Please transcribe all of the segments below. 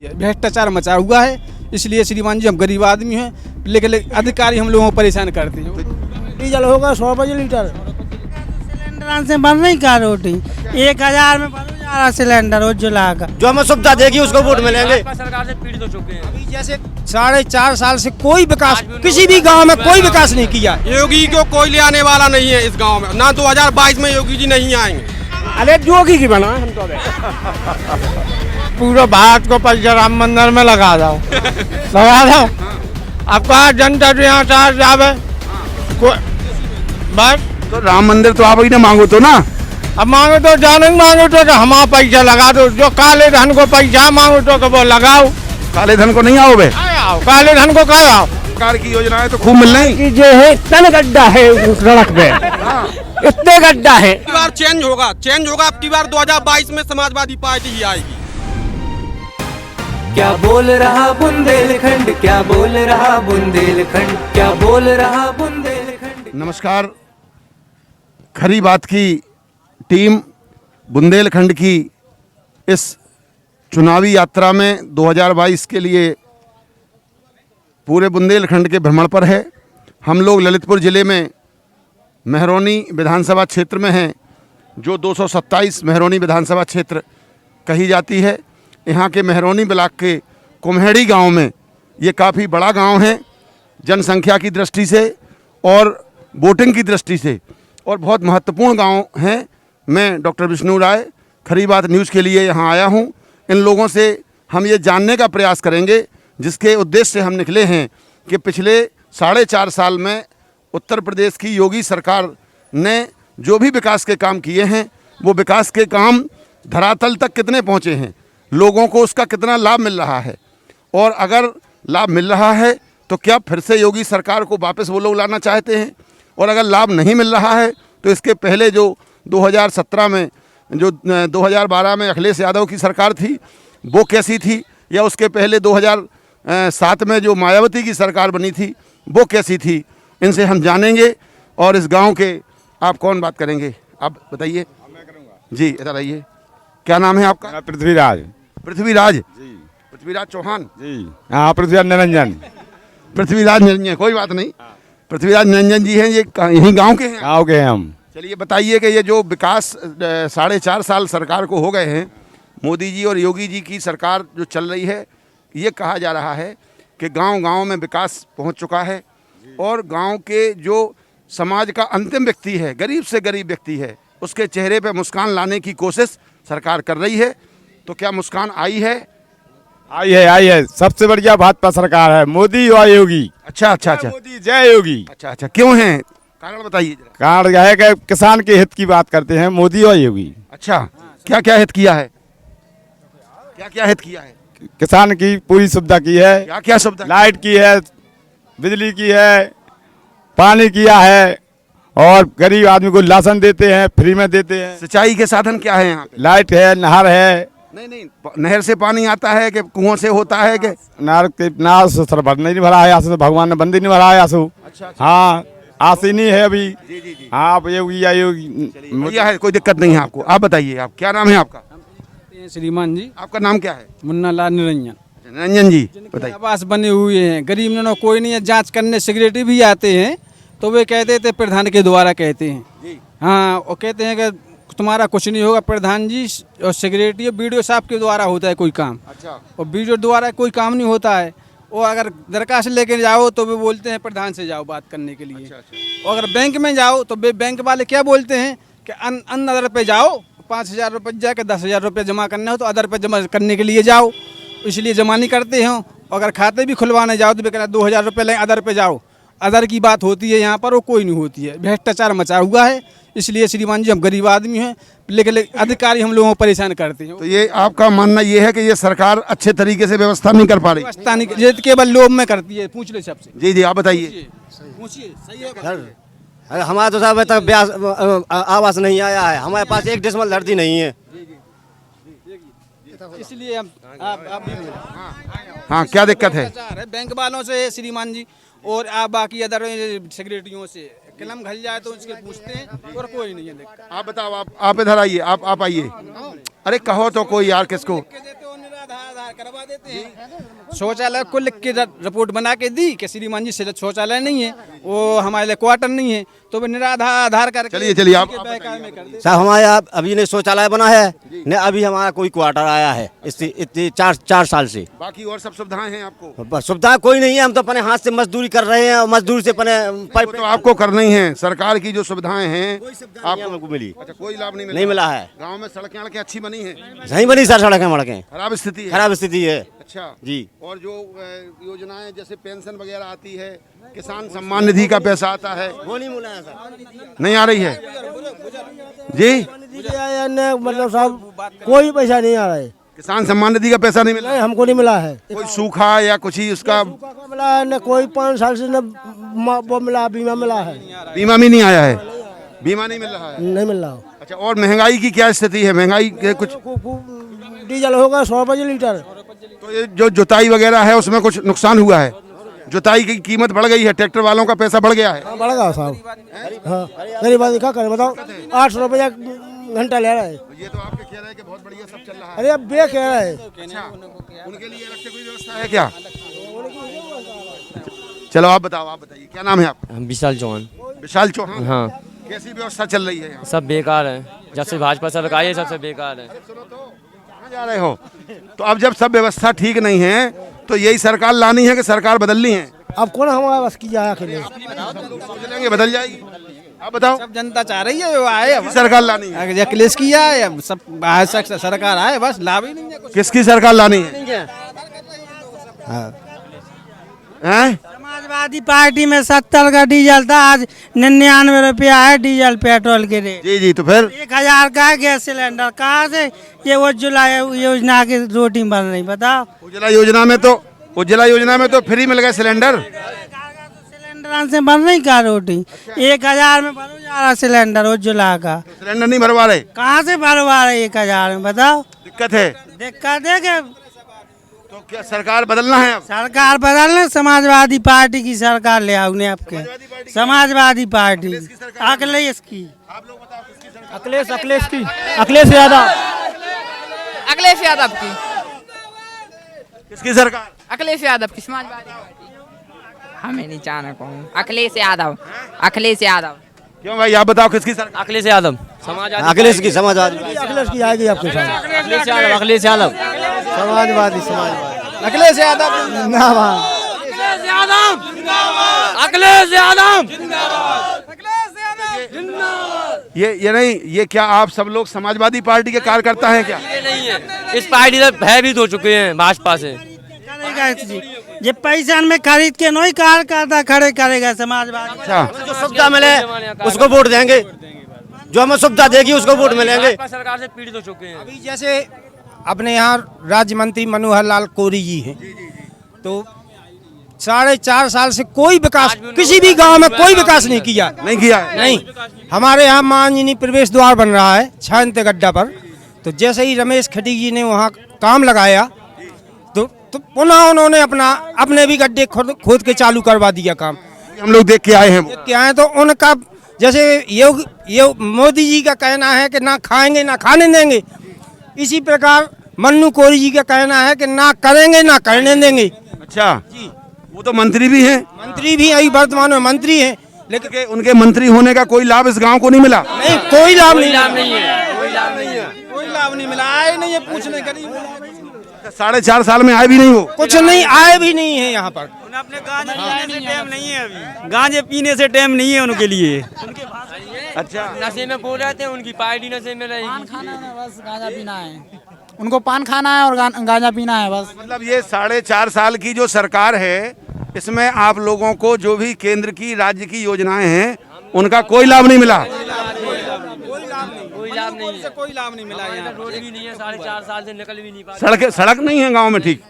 भ्रष्टाचार मचा हुआ है, इसलिए श्रीमान जी हम गरीब आदमी हैं, लेकिन अधिकारी हम लोगों को परेशान करते हैं। डीजल होगा 100 रुपये लीटर। सिलेंडर से बन रही का रोटी 1000 में बन जा रहा सिलेंडर उज्ज्वला का। जो हमें सुविधा देगी उसको वोट मिलेंगे। सरकार से पीड़ित हो चुके हैं। अभी जैसे 4.5 साल से कोई विकास किसी भी गांव में कोई विकास नहीं किया। योगी को कोई ले आने वाला नहीं है इस गांव में, ना 2022 में योगी जी नहीं आएंगे। अरे जोगी की बना हम तो पूरा भारत को पैसा राम मंदिर में लगा दो लगा दो। अब कहा जनता तो यहाँ से जावे बस। तो राम मंदिर तो आप ही ने मांगो तो ना। अब मांगो तो जाने मांगो तो हमारा पैसा लगा दो। जो काले धन को पैसा मांगो तो वो लगाओ। काले धन को नहीं आओ बे, आओ काले धन को कहा आओ। सरकार की योजनाएं तो खूब मिल रही। कि जो है तन गड्ढा है सड़क पे, इतने गड्ढा है। अब की बार चेंज होगा अब की बार 2022 में समाजवादी पार्टी ही आएगी। क्या बोल रहा बुंदेलखंड, क्या बोल रहा बुंदेलखंड, क्या बोल रहा बुंदेलखंड। नमस्कार, खरी बात की टीम बुंदेलखंड की इस चुनावी यात्रा में 2022 के लिए पूरे बुंदेलखंड के भ्रमण पर है। हम लोग ललितपुर ज़िले में मेहरौनी विधानसभा क्षेत्र में हैं, जो 227 मेहरौनी विधानसभा क्षेत्र कही जाती है। यहाँ के मेहरौनी ब्लॉक के कुम्हेड़ी गांव में ये काफ़ी बड़ा गांव है जनसंख्या की दृष्टि से और वोटिंग की दृष्टि से, और बहुत महत्वपूर्ण गांव है। मैं डॉक्टर विष्णु राय खरी बात न्यूज़ के लिए यहाँ आया हूँ। इन लोगों से हम ये जानने का प्रयास करेंगे, जिसके उद्देश्य से हम निकले हैं, कि पिछले 4.5 साल में उत्तर प्रदेश की योगी सरकार ने जो भी विकास के काम किए हैं, वो विकास के काम धरातल तक कितने पहुँचे हैं, लोगों को उसका कितना लाभ मिल रहा है, और अगर लाभ मिल रहा है तो क्या फिर से योगी सरकार को वापस वो लोग लाना चाहते हैं, और अगर लाभ नहीं मिल रहा है तो इसके पहले जो 2017 में जो 2012 में अखिलेश यादव की सरकार थी वो कैसी थी, या उसके पहले 2007 में जो मायावती की सरकार बनी थी वो कैसी थी, इनसे हम जानेंगे। और इस गांव के आप कौन बात करेंगे, आप बताइए। जी इधर आइए, क्या नाम है आपका? पृथ्वीराज। पृथ्वीराज जी, पृथ्वीराज चौहान जी। हाँ पृथ्वीराज निरंजन। पृथ्वीराज निरंजन, कोई बात नहीं, पृथ्वीराज निरंजन जी हैं। ये यहीं गांव के हैं? गाँव के हैं हम। चलिए बताइए कि ये जो विकास 4.5 साल सरकार को हो गए हैं, मोदी जी और योगी जी की सरकार जो चल रही है, ये कहा जा रहा है कि गांव-गांव में विकास पहुंच चुका है, और गांव के जो समाज का अंतिम व्यक्ति है, गरीब से गरीब व्यक्ति है, उसके चेहरे पे मुस्कान लाने की कोशिश सरकार कर रही है। तो क्या मुस्कान आई है? आई है। सबसे बढ़िया भाजपा सरकार है, मोदी और योगी। अच्छा, मोदी जय योगी। अच्छा, क्यों है, कारण बताइए जरा। कारण यह है कि किसान के हित की बात करते हैं मोदी और योगी। अच्छा, क्या क्या हित किया है, क्या हित किया है? किसान की पूरी सुविधा की है। क्या सुविधा? लाइट की है, बिजली की है, पानी किया है, और गरीब आदमी को राशन देते हैं, फ्री में देते हैं। सिंचाई के साधन क्या है यहाँ पे? लाइट है, नहर है। नहीं, नहर से पानी आता है कि कुओं से होता है कि? नहर से सर भर नहीं भरा है, आंसू भागवान ने बंदी नहीं भरा है आंसू। अच्छा। हाँ आसी नहीं है अभी। जी। हाँ आप योगी है, कोई दिक्कत नहीं है आपको। आप बताइए, आप क्या नाम है आपका? श्रीमान जी, आपका नाम क्या है? मुन्ना लाल निरंजन। निरंजन जी बताइए। आवास बने हुए हैं, गरीब ने कोई नहीं है, जांच करने सिक्योरिटी भी आते हैं तो वे कहते थे प्रधान के द्वारा कहते हैं। हाँ, वो कहते हैं कि तुम्हारा कुछ नहीं होगा, प्रधान जी और सेक्रेटरी वीडियो साहब के द्वारा होता है कोई काम। अच्छा। और वीडियो द्वारा कोई काम नहीं होता है। और अगर दरखास्त लेके जाओ तो वे बोलते हैं प्रधान से जाओ बात करने के लिए। अच्छा। और अगर बैंक में जाओ तो वे बैंक वाले क्या बोलते हैं कि अन्य अदर पे जाओ, 5,000 रुपये जाके 10,000 रुपये जमा करना हो तो अदर पे जमा करने के लिए जाओ, इसलिए जमा नहीं करते हैं। अगर खाते भी खुलवाने जाओ तो वे कहना 2,000 रुपये लें, अदर पे जाओ। अदर की बात होती है यहाँ पर, वो कोई नहीं होती है। भ्रष्टाचार मचा हुआ है, इसलिए श्रीमान जी हम गरीब आदमी हैं, लेकिन अधिकारी हम लोगों को परेशान करते हैं। तो ये आपका मानना ये है कि ये सरकार अच्छे तरीके से व्यवस्था नहीं कर पा रही? व्यवस्था नहीं, ये केवल लोभ में करती है। पूछ लो सबसे। जी आप बताइए। पूछिए, सही है। हमारा तो साहब तक आवास नहीं आया है, हमारे पास 1 डेसिमल धरती नहीं है, इसलिए आप भी हाँ क्या दिक्कत है? बैंक वालों से श्रीमान जी, और आप बाकी अदर सेक्रेटरियों से कलम घल जाए तो उसके पूछते हैं, और कोई नहीं है। आप बताओ, आप इधर आइए, आप आइए। अरे कहो तो कोई यार, किसको? करवा देते हैं। शौचालय को लिख के रिपोर्ट बना के दी कि श्रीमान जी से शौचालय नहीं है, वो हमारे लिए क्वार्टर नहीं है, तो वो निराधार करके चलिए आप साहब हमारे यहाँ अभी ने शौचालय बना है न अभी हमारा कोई क्वार्टर आया है इतने 4 साल से। बाकी और सब सुविधाएं हैं आपको? सुविधा कोई नहीं है, हम तो अपने हाथ से मजदूरी कर रहे हैं और मजदूरी से अपने तो आपको करना ही है। सरकार की जो सुविधाएं हैं आपको मिली? अच्छा, कोई लाभ नहीं मिला है। गांव में सड़कें अच्छी बनी है? नहीं बनी सर, सड़कें मड़कें खराब स्थिति है। खराब स्थिति है। अच्छा जी। और जो योजनाएं जैसे पेंशन वगैरह आती है, किसान सम्मान निधि का पैसा आता है, वो नहीं मिला है सर। नहीं आ रही है जी? मतलब साहब कोई पैसा नहीं आ रहा है। किसान सम्मान निधि का पैसा नहीं मिला? हमको नहीं मिला है। कोई सूखा या कुछ ही उसका मिला है न, कोई 5 साल से न वो मिला, बीमा मिला है। बीमा भी नहीं आया है? बीमा नहीं मिल रहा है? नहीं मिल रहा। अच्छा, और महंगाई की क्या स्थिति है? महंगाई के कुछ डीजल होगा 100 रुपये लीटर। तो ये जो जुताई वगैरह है उसमें कुछ नुकसान हुआ है? जुताई की कीमत बढ़ गई है, ट्रैक्टर वालों का पैसा बढ़ गया है? बढ़ गया साहब। हाँ, गरीब आदमी क्या करे बताओ, 800 रुपया घंटा ले रहा है। ये तो आपके कह रहे हैं कि बहुत बढ़िया सब चल रहा है। अरे अब बे कह रहा है। अच्छा, उनके लिए अलग से कोई व्यवस्था है क्या? चलो आप बताइए क्या नाम है आपका? विशाल चौहान। विशाल चौहान। हाँ, कैसी व्यवस्था चल रही है यहाँ? सब बेकार है, जब से भाजपा सरकार आई है सबसे बेकार है। कहाँ जा रहे हो? तो अब जब सब व्यवस्था ठीक नहीं है तो यही सरकार लानी है कि सरकार बदलनी है? अब कौन हमारे बस की जाया के लिए? बदलेंगे, बदल जाएगी। आप बताओ। सब जनता चाह रही है, वो आए अब। सरकार लानी है? अखिलेश की आए, अब सब सरकार आए, बस लाभ ही नहीं है कुछ। किसकी सरकार लानी है? हैं? समाजवादी पार्टी में 70 का डीजल था, आज 99 रुपया है डीजल पेट्रोल के रेट। जी जी, तो फिर 1000 का है गैस सिलेंडर। कहाँ से ये उज्ज्वला योजना की रोटी बन रही बताओ? उज्ज्वला योजना में तो फ्री मिल गए सिलेंडर। सिलेंडर से बन रही का रोटी? 1000 में भरो जा रहा सिलेंडर उज्ज्वला का। सिलेंडर नहीं भरवा रहे? कहाँ से भरवा रहे 1000 में बताओ? दिक्कत है। दिक्कत है कि तो क्या सरकार बदलना है अब? सरकार बदलने, समाजवादी पार्टी की सरकार ले आओ ने आपके। समाजवादी पार्टी अखिलेश की। अखिलेश की, अखिलेश यादव की। किसकी सरकार? अखिलेश यादव की, समाजवादी पार्टी। हमें नहीं जाना कौन। अखिलेश यादव। क्यों भाई, आप बताओ किसकी सरकार? अखिलेश यादव। समाजवादी। अखिलेश की समाजवादी। अखिलेश की आएगी आपके साथ। अखिलेश यादव। अखिलेश यादव। समाजवादी अखिलेश यादव अखिलेश यादव। ये नहीं, ये क्या आप सब लोग समाजवादी पार्टी के कार्यकर्ता हैं क्या? नहीं है, इस पार्टी से भयभीत हो चुके हैं भाजपा से। ये पैसा में खरीद के नहीं कार्यकर्ता खड़े करेगा समाजवादी। अच्छा, जो सुविधा मिले उसको वोट देंगे, जो हमें सुविधा देगी उसको वोट मिलेंगे। भाजपा सरकार से पीड़ित हो चुके हैं। अभी जैसे अपने यहाँ राज्य मंत्री मनोहर लाल कोरी जी हैं, तो 4.5 साल से कोई विकास किसी भी गांव में कोई विकास नहीं किया है। नहीं। हमारे यहाँ माननीय प्रवेश द्वार बन रहा है छायंत गड्ढा पर, तो जैसे ही रमेश खटीक जी ने वहाँ काम लगाया तो पुनः उन्होंने अपने भी गड्ढे खोद के चालू करवा दिया काम। हम लोग देख के आए हैं। तो उनका जैसे ये मोदी जी का कहना है कि ना खाएंगे ना खाने देंगे, इसी प्रकार मन्नू कोरी जी का कहना है कि ना करेंगे ना करने देंगे। अच्छा जी, वो तो मंत्री भी हैं। मंत्री भी अभी वर्तमान में मंत्री हैं, लेकिन उनके मंत्री होने का कोई लाभ इस गांव को नहीं मिला? नहीं, कोई लाभ नहीं मिला। आए नहीं है पूछने के लिए। 4.5 साल में आए भी नहीं, वो कुछ नहीं आए भी नहीं है यहाँ पर। अपने गांजे पीने से टाइम नहीं है, अभी गांजे पीने से टाइम नहीं है उनके लिए। अच्छा, नशे में बोल रहे थे, उनकी पार्टी नशे में रहेगी। पान खाना है बस, गांजा पीना है उनको। पान खाना है और गांजा पीना है बस। मतलब ये 4.5 साल की जो सरकार है, इसमें आप लोगों को जो भी केंद्र की राज्य की योजनाएं हैं उनका कोई लाभ नहीं मिला? कोई लाभ नहीं मिला। यहाँ रोड भी नहीं है, 4.5 साल से निकल भी नहीं पा। सड़क नहीं है गांव में ठीक?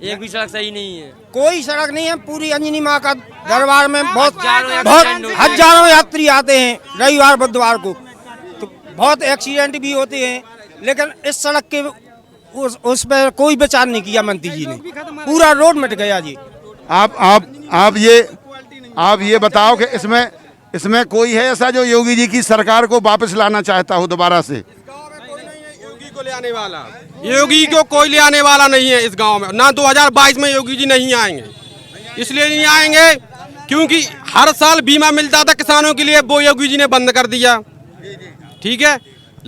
एक भी सड़क सही नहीं है। कोई सड़क नहीं है। पूरी अंजनी माँ का दरबार में बहुत हजारों यात्री आते हैं रविवार बुधवार को, तो बहुत एक्सीडेंट भी होते हैं, लेकिन इस सड़क के उस पर कोई विचार नहीं किया मंत्री जी ने। पूरा रोड मिट गया जी। आप ये बताओ कि इसमें कोई है ऐसा जो योगी जी की सरकार को वापस लाना चाहता हो दोबारा से? को ले आने वाला, योगी को कोई ले आने वाला नहीं है इस गांव में। ना 2022 में योगी जी नहीं आएंगे, इसलिए नहीं आएंगे क्योंकि हर साल बीमा मिलता था किसानों के लिए, वो योगी जी ने बंद कर दिया। ठीक है,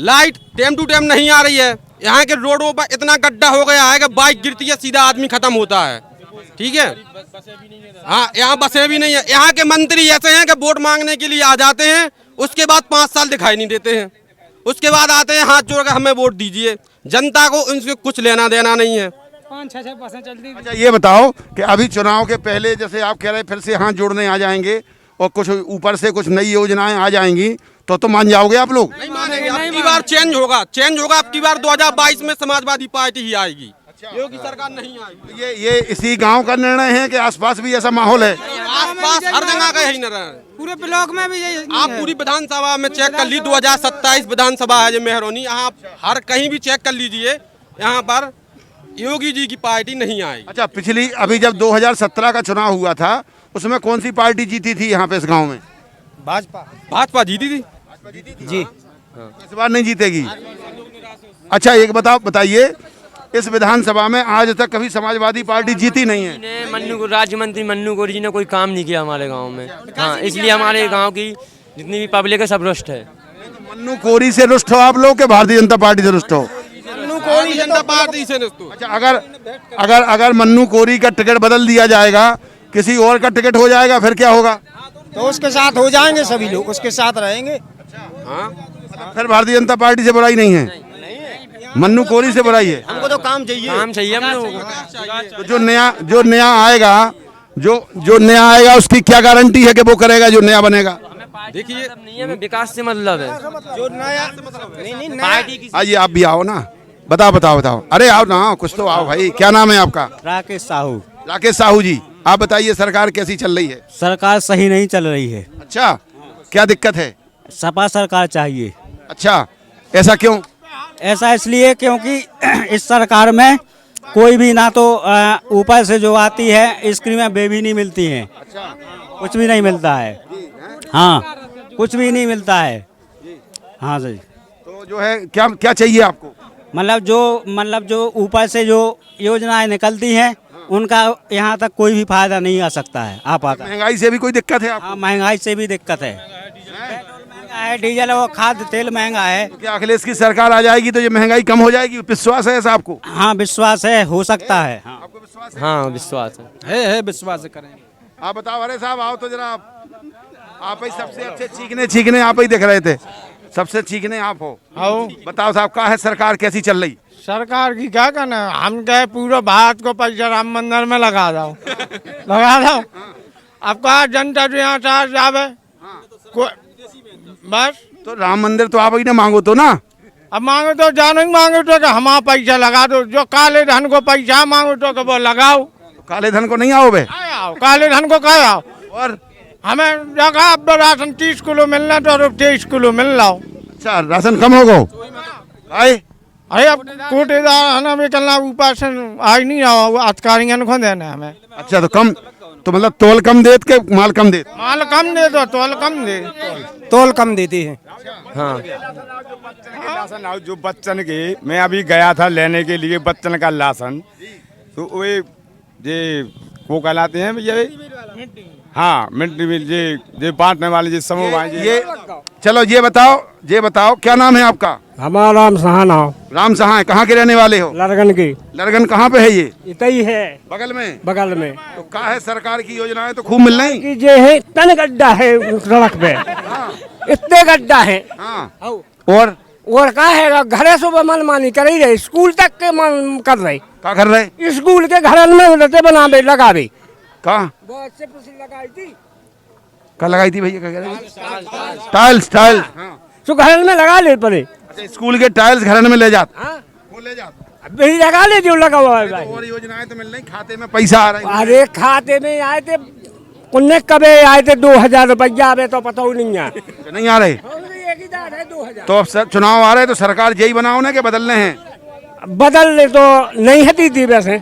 लाइट टाइम टू टाइम नहीं आ रही है। यहाँ के रोडों पर इतना गड्ढा हो गया है कि बाइक गिरती है सीधा आदमी खत्म होता है। ठीक है, हाँ, यहाँ बसें भी नहीं है। यहाँ के मंत्री ऐसे हैं कि वोट मांगने के लिए आ जाते हैं, उसके बाद 5 साल दिखाई नहीं देते हैं, उसके बाद आते हैं हाथ जोड़ कर हमें वोट दीजिए। जनता को उनसे कुछ लेना देना नहीं है। 5-6 बसें चलती। अच्छा ये बताओ कि अभी चुनाव के पहले जैसे आप कह रहे फिर से हाथ जोड़ने आ जाएंगे और कुछ ऊपर से कुछ नई योजनाएं आ जाएंगी तो मान जाओगे आप लोग? नहीं मानेंगे। अब की बार चेंज होगा। अब की बार 2022 में समाजवादी पार्टी ही आएगी, योगी सरकार नहीं आएगी। ये इसी गांव का निर्णय है कि आसपास भी ऐसा माहौल है? आसपास हर जगह का यही निर्णय है, पूरे ब्लॉक में भी यही। आप पूरी विधानसभा में चेक कर ली, 2027 विधानसभा है जो मेहरौनी, यहाँ हर कहीं भी चेक कर लीजिए, यहाँ पर योगी जी की पार्टी नहीं आएगी। अच्छा, पिछली अभी जब 2017 का चुनाव हुआ था उसमें कौन सी पार्टी जीती थी यहाँ पे इस गांव में? भाजपा जीती थी जी। इस बार नहीं जीतेगी? अच्छा एक बताइए, इस विधानसभा में आज तक कभी समाजवादी पार्टी जीती नहीं है। राज्य मंत्री मन्नू गोरी जी ने कोई काम नहीं किया हमारे गांव में। हाँ, इसलिए हमारे गांव की जितनी भी पब्लिक है सब रुष्ट है। मन्नू कोरी से रुष्ट हो आप लोग के भारतीय जनता पार्टी से रुष्ट हो? भारतीय जनता पार्टी से नहीं। अच्छा, अगर मन्नू कोरी का टिकट बदल दिया जाएगा, किसी और का टिकट हो जाएगा, फिर क्या होगा? तो उसके साथ हो जाएंगे, सभी लोग उसके साथ रहेंगे। हाँ, फिर भारतीय जनता पार्टी से बुराई नहीं है, मन्नू कोरी से बुराई है। हमको तो काम चाहिए, हम लोगों को। तो जो नया आएगा, जो नया आएगा उसकी क्या गारंटी है कि वो करेगा जो नया बनेगा? देखिए, नहीं है, विकास से मतलब है। जो नया नहीं पार्टी की। आइए आप भी आओ ना, बताओ। अरे आओ ना, कुछ तो आओ भाई। क्या नाम है आपका? राकेश साहू। राकेश साहू जी, आप बताइए सरकार कैसी चल रही है? सरकार सही नहीं चल रही है। अच्छा, क्या दिक्कत है? सपा सरकार चाहिए। अच्छा, ऐसा क्यों? ऐसा इसलिए क्योंकि इस सरकार में कोई भी ना तो ऊपर से जो आती है स्कीमें वे भी नहीं मिलती हैं, कुछ भी नहीं मिलता है। हाँ, कुछ भी नहीं मिलता है। हाँ जी। तो जो है क्या चाहिए आपको? मतलब जो ऊपर से जो योजनाएं निकलती हैं उनका यहाँ तक कोई भी फायदा नहीं आ सकता है, आ पाता। महंगाई से भी कोई दिक्कत है आपको? हाँ, महंगाई से भी दिक्कत है। डीजल और खाद्य तेल महंगा है। तो क्या अखिलेश की सरकार आ जाएगी तो ये महंगाई कम हो जाएगी? विश्वास है ऐसा आपको? हाँ, विश्वास है, हो सकता है। हाँ, आपको विश्वास है? हाँ, विश्वास है विश्वास करेंगे। आप बताओ। अरे साहब आओ तो जरा, आप ही सबसे अच्छे चीखने आप ही दिख रहे थे, सबसे चीखने आप हो। आओ बताओ साहब, क्या है सरकार कैसी चल रही? सरकार की क्या करना, हम कहे पूरा भारत को पैसा राम मंदिर में लगा दो। अब कहा जनता जो यहाँ चाह जावे बस। तो राम मंदिर तो आप ही ने मांगो तो ना। अब मांगो तो जानो ही मांगो तो कि हमारा पैसा लगा दो, जो काले धन को पैसा मांगो तो कि वो लगाओ। तो काले धन को नहीं आओ बे? आओ, काले धन को कहा आओ। और हमें जगह अब राशन 30 किलो मिलना तो 23 किलो मिल रहा हो। अच्छा, राशन कम हो गो? अरे अब कोटेदार है ना, वे कल ऊपर से आज नहीं आओ, अधिकारियों को देना हमें। अच्छा, तो कम, तो मतलब तोल कम देत के माल कम देत? माल कम दे दो, तोल कम दे, तोल कम देती है। हाँ, राशन जो बच्चन के, मैं अभी गया था लेने के लिए बच्चन का राशन, तो वे ये वो कहलाते हैं भैया, हाँ, मिड डे मील ये बांटने वाले जो समूह भाई। ये चलो ये बताओ क्या नाम है आपका? हमारा नाम सहाना। राम सहाय, कहाँ के रहने वाले हो? लरगन की। लरगन कहाँ पे है ये? इतनी है, बगल में। बगल में। तो क्या है, सरकार की योजनाएं तो खूब मिल रही? ये है तन गड्ढा है सड़क पे, इतने गड्ढा है। हाँ, और का है घरे से मनमानी कर ही रहे, स्कूल तक के मन कर रहे। क्या कर रहे? स्कूल के घर में बनावे लगावे। कहाँ लगाई थी? क्या लगाई थी भैया? क्या कह रहे? टाइल्स। तो घर में लगा ले पड़े। अच्छा, स्कूल के टाइल्स घर में ले जाते? वो ले जाते लगा ले जो लगा हुआ है। और योजनाएं तो मिल रही, खाते में पैसा आ रहा है? अरे खाते में आए थे, पुण्य कबे आए थे 2000 रुपया, आवे तो पता ही नहीं है। नहीं आ रहे? तो अब सर चुनाव आ रहे तो सरकार यही बनाओ ना कि बदलने हैं? बदलने तो नहीं हती थी वैसे,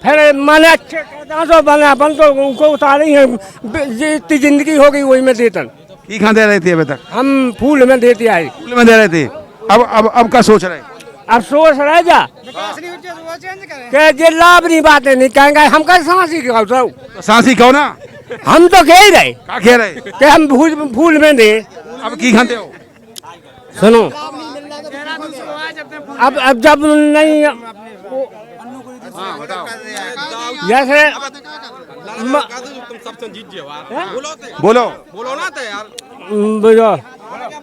फिर मैंने अच्छे तो बने अपन तो उनको उतारी है, जितनी जिंदगी हो गई वही में देतन। की कहाँ दे रहे थे अभी तक? हम फूल में देते आए। फूल में दे रहे थे, अब क्या सोच रहे? अफसोस रह जा के जे लाभ नहीं बातें नहीं कहेंगे हम कैसे सांसी खाओ तो सांसी कहो ना, हम तो कह ही रहे क्या कह रहे? कि हम फूल में दे। अब की खाते हो? सुनो अब जब नहीं जैसे बोलो बोलो ना तो यार। बोलो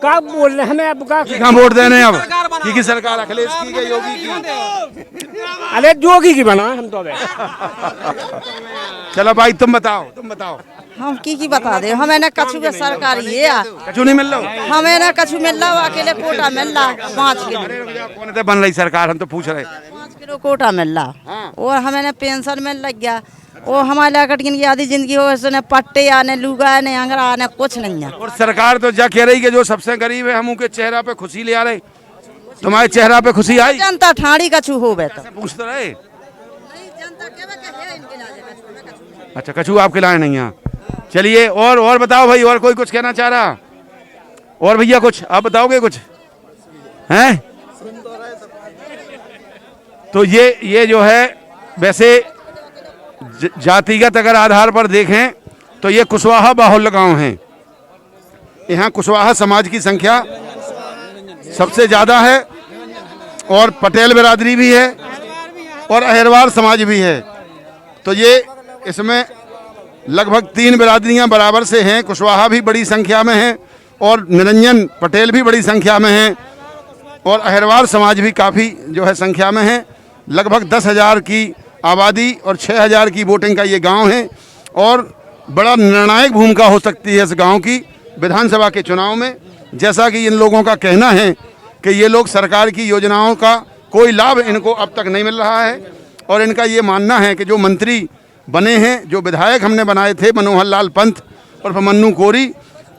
कब बोल रहे हमें अब का की वोट देने अब की सरकार, अखिलेश की या योगी की? अरे जोगी की बना हम तो चलो भाई तुम बताओ हम की बता दे, हमें ना कछु के सरकारी है, कछु नहीं मिल रहा? हमें ना कछु मिल रहा, अकेले कोटा मिल रहा 5 किलो। कौन थे बन रही सरकार, हम तो पूछ रहे। 5 किलो कोटा मिल रहा और हमें ना पेंशन मिल लग गया। वो हमारे कटकिन की आधी जिंदगी हो ने पट्टे आने लुगा ने अंगरा आने कुछ नहीं है। और सरकार तो जा कह रही कि जो सबसे गरीब है हम उनके चेहरा पे खुशी ले आ रहे। तुम्हारे चेहरा पे खुशी आई? जनता ठाड़ी कछु हो बे तो पूछते रहे। अच्छा कछु आपके लाए नहीं है। चलिए और बताओ भाई, और कोई कुछ कहना चाह रहा? और भैया कुछ आप बताओगे कुछ हैं? तो ये जो है वैसे जातिगत अगर आधार पर देखें तो ये कुशवाहा बाहुल्य गांव है। यहाँ कुशवाहा समाज की संख्या सबसे ज़्यादा है और पटेल बिरादरी भी है और अहिरवार समाज भी है। तो ये इसमें लगभग 3 बिरादरियाँ बराबर से हैं। कुशवाहा भी बड़ी संख्या में है और निरंजन पटेल भी बड़ी संख्या में है और अहिरवार समाज भी काफ़ी जो है संख्या में है। लगभग 10,000 की आबादी और 6,000 की वोटिंग का ये गांव है और बड़ा निर्णायक भूमिका हो सकती है इस गांव की विधानसभा के चुनाव में। जैसा कि इन लोगों का कहना है कि ये लोग सरकार की योजनाओं का कोई लाभ इनको अब तक नहीं मिल रहा है और इनका ये मानना है कि जो मंत्री बने हैं, जो विधायक हमने बनाए थे मनोहर लाल पंत और मन्नू कोरी,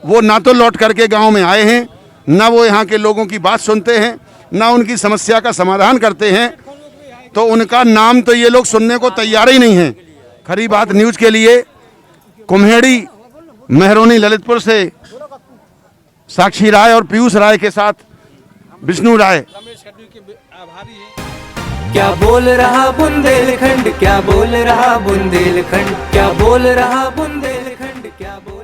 वो ना तो लौट करके गाँव में आए हैं, ना वो यहाँ के लोगों की बात सुनते हैं, ना उनकी समस्या का समाधान करते हैं। तो उनका नाम तो ये लोग सुनने को तैयार ही नहीं हैं। खरी बात न्यूज़ के लिए कुम्हेड़ी मेहरोनी ललितपुर से साक्षी राय और पीयूष राय के साथ विष्णु राय। क्या बोल रहा बुंदेलखंड, क्या बोल रहा बुंदेलखंड, क्या बोल रहा बुंदेलखंड, क्या बोल